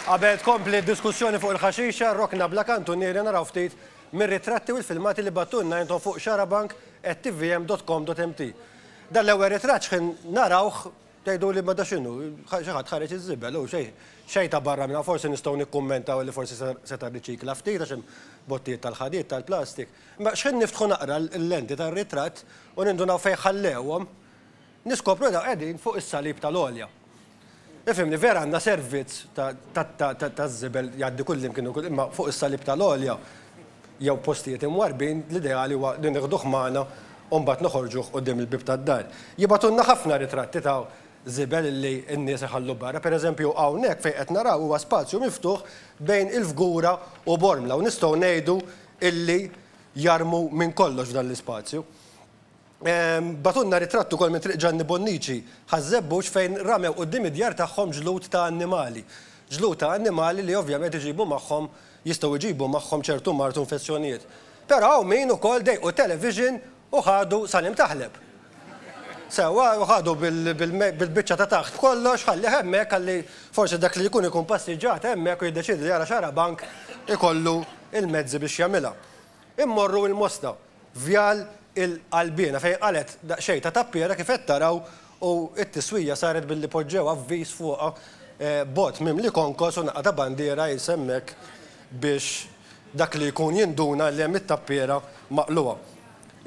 Qabel tkompli diskussjoni fuq il-ħaxixa, rokna bla kantunieri naraw ftit mir-ritratti u l-filmati li battunna jintom fuq xarabank@tvm.com.mt. Dan l-ewwel ritratt x'in narawh tgħidu li ma da x'inhu, xi ħadd ħareġ iż-żibel u xejn ta' barra minna forsi nistgħu nikkummentaw li forsi seta' riċikla ftit għax hemm bottijiet tal-ħadiet tal-plastik. Ma x'in niftħu naqra l-lenti tar-ritratt u nindunaw fejn ħallewhom, niskopru da qegħdin fuq is-salib tal-olja. Ifimni, vera għandna servizz ta' żibel jgħaddi kullim kienu imma fuq is-salib tal-olja jew postijiet imwarbin l-ideali huwa li nieħduh magħna u mbagħad noħorġuh quddiem il-bib tad-dar. Jibatunna ħafna ritratti ta' żibel li n-nies iħallu barra. Pereżempju hawnhekk fejn qed naraw huwa spazju miftuħ bejn il-Fgura u Bormla u nistgħu ngħidu illi jarmu minn kollox f'dan l-ispazju. Batunna ritrattu kol minn triq Ġanni Bonnici ħażebbux fejn ramew quddiem id-djar tagħhom ġlud ta' annimali. Ġlud ta' annimali li ovvjament iġibu magħhom jistgħu jġibu magħhom ċertu martu infezzjonijiet. Però hawn min ukoll dejqu television u ħadu salim taħleb. Sewwa ħadu bil-biċċa ta' taħt kollox ħalli hemmhekk ħalli forsi dak li jkun ikun passiġġat hemmhekk u jiddeċiedi li jara Xarabank ikollu il-mezzi biex jagħmilha. Immorru il-Mosta vjal il-qalbina fejn qalet daqsxejn ta' tappiera kif qed taraw u t-tiswija saret billi poġġew avviż fuqha bot mimli konkos u naqa' ta' bandiera jisemmek biex dak li jkun jinduna li hemm it-tappiera maqluha.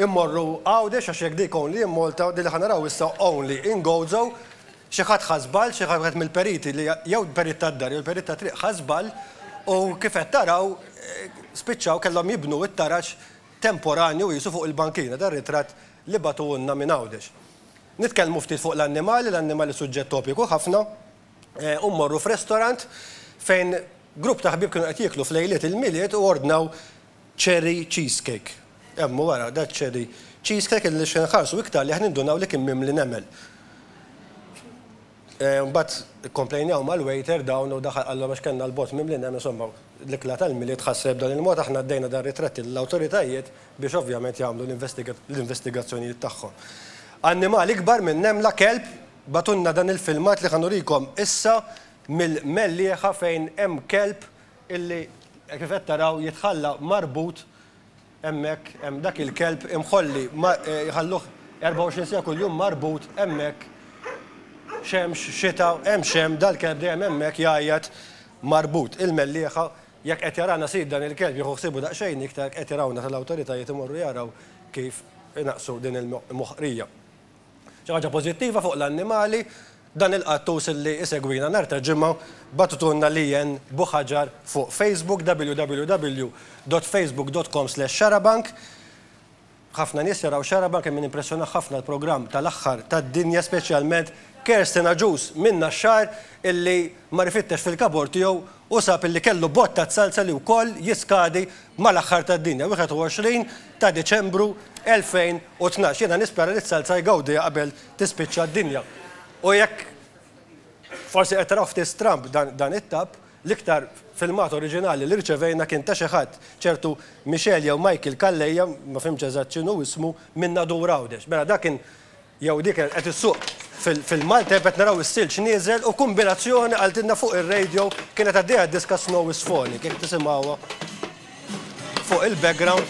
Immorru Għawdex għax jekk dik only in Malta li ħanaraw issa only in Gozo xi ħadd ħasbal xi ħadd mill-periti li jew perit tad-dar jew perit ta' triq ħasbal u kif qed taraw spiċċaw kellhom jibnu it-tarax temporanju jisu fuq il-bankina dar ritratt li batunna minn Għawdex. Nitkellmu ftit fuq l-annimali suġġett topiku ħafna u mmorru f'restorant fejn grupp ta' ħbieb kienu qed jieklu f'lejliet il-miliet u ordnaw cherry cheesecake. Emmu wara da cherry cheesecake li xinħarsu iktar li ħnindunaw li kien mimli nemel. Mbagħad komplejnjaw mal-waiter dawn u daħal qallhom għax kellna l-bot mimli nemel insomma l-ikla tal-miliet ħasseb dan il-mod aħna ddejna dan ritratti l-awtoritajiet biex ovvjament jagħmlu l-investigazzjonijiet tagħhom. Annimali ikbar minn nemla kelb batunna dan il-filmat li ħanurikom issa mill-mellieħa fejn hemm kelb illi kif qed taraw jitħalla marbut hemmhekk hemm dak il-kelb imħolli jħalluh 24 sija kuljum marbut hemmhekk xemx xita hemm xem dal-kelb dejjem hemmhekk jgħajjad marbut. Il-mellieħa jekk qed jarana sid dan il-kelb jieħu ħsibu daqsxejn iktar qed jarawna tal-awtoritajiet imorru jaraw kif inaqsu din il-moħqrija. Xi ħaġa pożittiva fuq l-annimali dan il-qattus li isegwina nhar ta' ġimgħa batutunna lien Buħaġar fuq Facebook www.facebook.com/xarabank. Ħafna nies jaraw Xarabank hemm min impressjona ħafna l-programm tal-aħħar tad-dinja speċjalment Kerstin Aġus minna x-xahar illi ma rifittex fil-kabor tiegħu u sab illi kellu bott ta' salsa li wkoll jiskadi mal-aħħar tad-dinja 21 ta' Diċembru 2012. Jiena nispera li s-salsa jgawdiha qabel tispiċċa d-dinja. U jekk forsi qed taraw ftit Trump dan it-tab, l-iktar filmat oriġinali li rċevejna kien ta' xi ħadd ċertu Michelle jew Michael Kallejja, ma fimx eżatt x'inhu ismu minn Nadur Għawdex. Mela dak kien jew dik qed issuq fil-Malta qed naraw is-silġ nieżel u kombinazzjoni għaltilna fuq ir-radio kienet għaddejja d-diska Snow is Falling, kif tisimgħuha fuq il-background.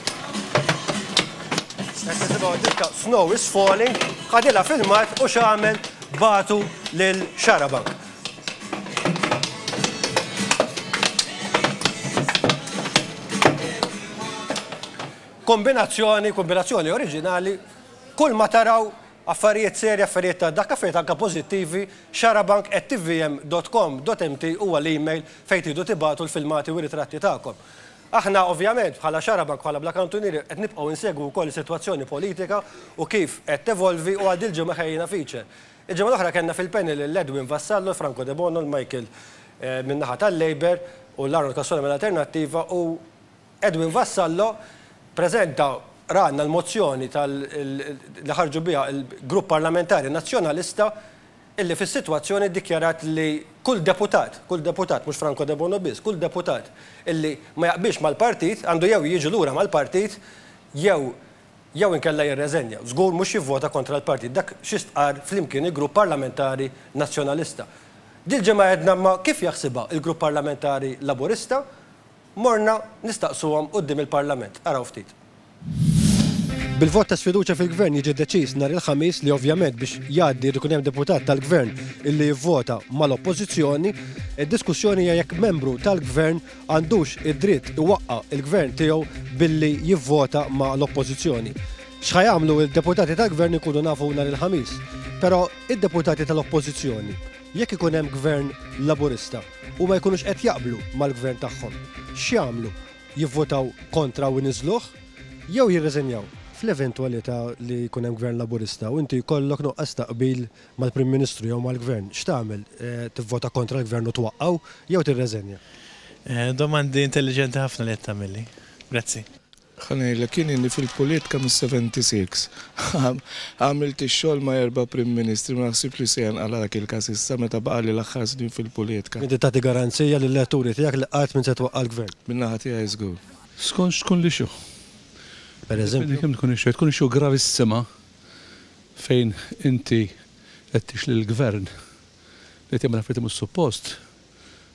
Qed tisimgħu d-diska Snow is Falling, ħadilha filmat u x'għamel batu lil Xarabank. Kombinazzjoni oriġinali, kull ma taraw affarijiet serji, affarijiet ta' dak affarijiet anke pożittivi, xarabank@tvm.com.mt huwa l-email fejn tridu tibatu l-filmati u ritratti tagħkom. Aħna ovvjament bħala Xarabank bħala Bla Kantunieri qed nibqgħu insegwu wkoll is-sitwazzjoni politika u kif qed tevolvi u għal il-ġimgħa ħejjina feature. Il-ġimgħa l-oħra kellna fil-panel l-Edwin Vassallo, Franco De Bono, Michael min-naħa tal-Labor u l-Arnold Cassola mill-Alternattiva u Edwin Vassallo preżenta ranna l-mozzjoni li ħarġu biha il-Grupp Parlamentari Nazzjonalista illi fis-sitwazzjoni ddikjarat li kull deputat, mhux Franco De Bono biss, kull deputat illi ma jaqbilx mal-partit għandu jew jiġi lura mal-partit jew inkella jirreżenja. Żgur mhux jivvota kontra l-partit. Dak xi stqar flimkien il-Grupp Parlamentari Nazzjonalista. Dil-ġimgħa għedna ma kif jaħsibha il-Grupp Parlamentari Laburista morna nistaqsuhom quddiem il-Parlament. Araw ftit. Bil-vot ta' sfiduċa fil-Gvern jiġi deċiż nhar il-Ħamis li ovvjament biex jgħaddi jkun hemm deputat tal-Gvern illi jivvota mal-Oppożizzjoni, id-diskussjoni hija jekk membru tal-Gvern għandux id-dritt iwaqqa' il-Gvern tiegħu billi jivvota mal-Oppożizzjoni. X'ħajamlu il-deputati tal-Gvern ikunu nafu nhar il-Ħamis, però id-deputati tal-Oppożizzjoni jekk ikun hemm Gvern Laburista u ma jkunux qed jaqblu mal-Gvern tagħhom, x'jagħmlu? Jivvotaw kontra u niżluh jew jirreżenjaw? Fl-eventwalità li jkun hemm Gvern Laburista u inti jkollok nuqqas taqbil mal-Prim Ministru jew mal-Gvern, x'tagħmel? Tivvota kontra l-Gvern u twaqqgħu jew tirreżenja? Domandi intelligenti ħafna li qed tagħmilli. Grazzi. Ħanejla kien inni fil-politika mis-76. Għamilt ix-xogħol ma' 4 Prim Ministri, ma naħsib li se janqala dak il-każ issa meta baqa' li l-aħħar snin fil-politika. Inti tagħti garanzija lill-elettori tiegħek li qatt minn se twaqqal gvern. Min-naħa tiegħi żgur. Skont x'tkun li xu. Pereżempju. Kemm tkun ixu gravissima fejn inti qed tixli l-gvern li tagħmel affarijiet mhux suppost,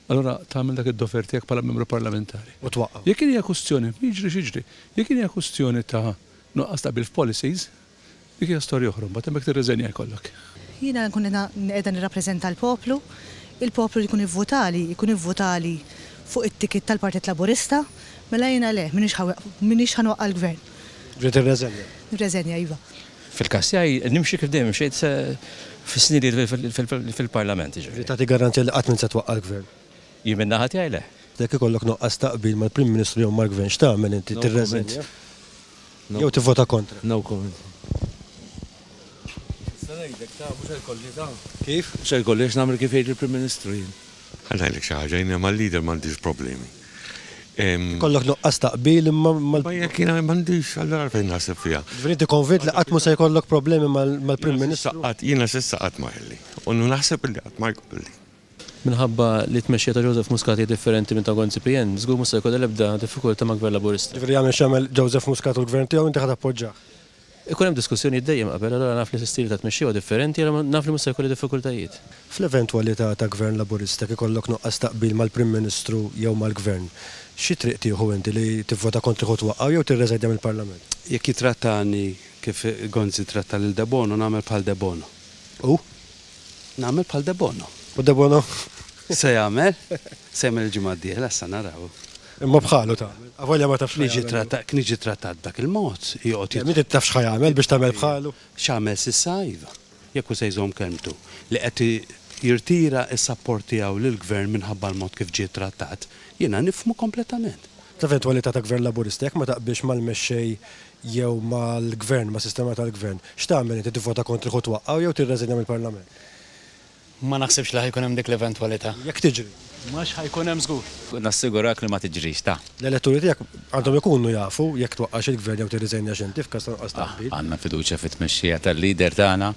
allura tagħmel dak id-dover tiegħek bħala membru parlamentari. U twaqqaw. Jekk hija kwestjoni, jiġri, jekk hija kwestjoni ta' nuqqas taqbil f'policies, dik hija storja oħra, mbagħad hemmhekk tirreżenja jkollok. Jiena nkun qiegħda nirrappreżenta l-poplu, il-poplu li jkun ivvotali fuq it-tikit tal-Partit Laburista, mela jiena le, minix ħanwaqqa l-Gvern. Ġiet irreżenja. Nirreżenja iva. Fil-każ tiegħi nimxi kif dejjem xejn fis-sniediet fil-Parlament. Tagħti garanzija li qatt minn se twaqqal gvern. Jien minn naħa tiegħi le. Jekk ikollok nuqqas taqbil mal-Prim Ministru jew mal-Gvern, x'tagħmel inti tirreżenja? Jew tivvota kontra? No comment. Kif? Mhux kollex nagħmel kif jgħid il-Prim Ministru jien. Għallajlek xi ħaġa, jiena mal-lider m'għandix problemi. Kollok nuqqas taqbil imma Jekk jiena m'għandix, allura fejn naħseb fiha. Inti konvint li qatt mhux se jkollok problemi mal-Prim Ministru. Jiena s'issa qatt ma ħelli. U naħseb li qatt ma jkolli. Minħabba li tmexxija ta' Joseph Muscat hija differenti minn ta' Gonzi Pien, żgur mhux se jkun l-ebda diffikultà ma' Gvern Laburista. Ġifieri jagħmel x'għamel Joseph Muscat u l-Gvern tiegħu inti ħadd appoġġjah. Ikun hemm diskussjoni dejjem qabel, allura naf li s-stil ta' tmexxija differenti, allura naf li mhux se jkolli diffikultajiet. Fl-eventwalità ta' Gvern Laburista kif ikollok nuqqas taqbil mal-Prim Ministru jew mal-Gvern, xi triq tieħu inti li tivvota kontra ħut twaqqgħu jew tirreżenja mill-Parlament? Jekk jitrattani kif Gonzi tratta lil De Bono, nagħmel bħal De Bono. U? Nagħmel bħal De Bono. U De Bono? Se jagħmel? Se jagħmel il-ġimgħa d-dieħla issa naraw. Imma bħalu tagħmel. Avolja ma tafx Kien jiġi trattat dak il-mod. Min tafx ħajamel biex tagħmel bħalu? X'għamel s'issa iva. Jekk se jżomm kelmtu li qed jirtira s-sapport tiegħu lill-Gvern minħabba l-mod kif ġie trattat, jiena nifhmu kompletament. Fl-eventwalità ta' Gvern Laburista jekk ma taqbilx mal-mexxej jew mal-Gvern, mas-sistema tal-Gvern, x'tagħmel inti tivvota kontra ħut twaqqgħu jew tirreżenja mill-Parlament? Ma naħsibx li ħajkun hemm dik l-eventwalità. Jekk tiġri. Mhux ħajkun hemm żgur. Nassigurak li ma tiġrix ta'. L-elettori tiegħek għandhom ikunu jafu jekk twaqqax il-Gvern jew tirriżenja x'inti f'każ ta' nuqqas taqbil. Għandna fiduċja fit-tmexxija tal-lider tagħna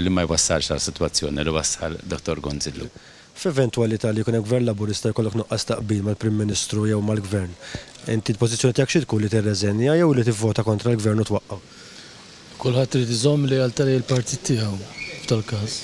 li ma jwassalx għal sitwazzjoni li wassal Dr. Gonzillu. F'eventwalità li jkun hemm Gvern Laburista jkollok nuqqas taqbil mal-Prim Ministru jew mal-Gvern, inti l-pożizzjoni tiegħek xi tkun li tirreżenja jew li tivvota kontra l-Gvern u twaqqgħu? Kulħadd irid iżomm li għaltari l-partit tiegħu f'tal-każ.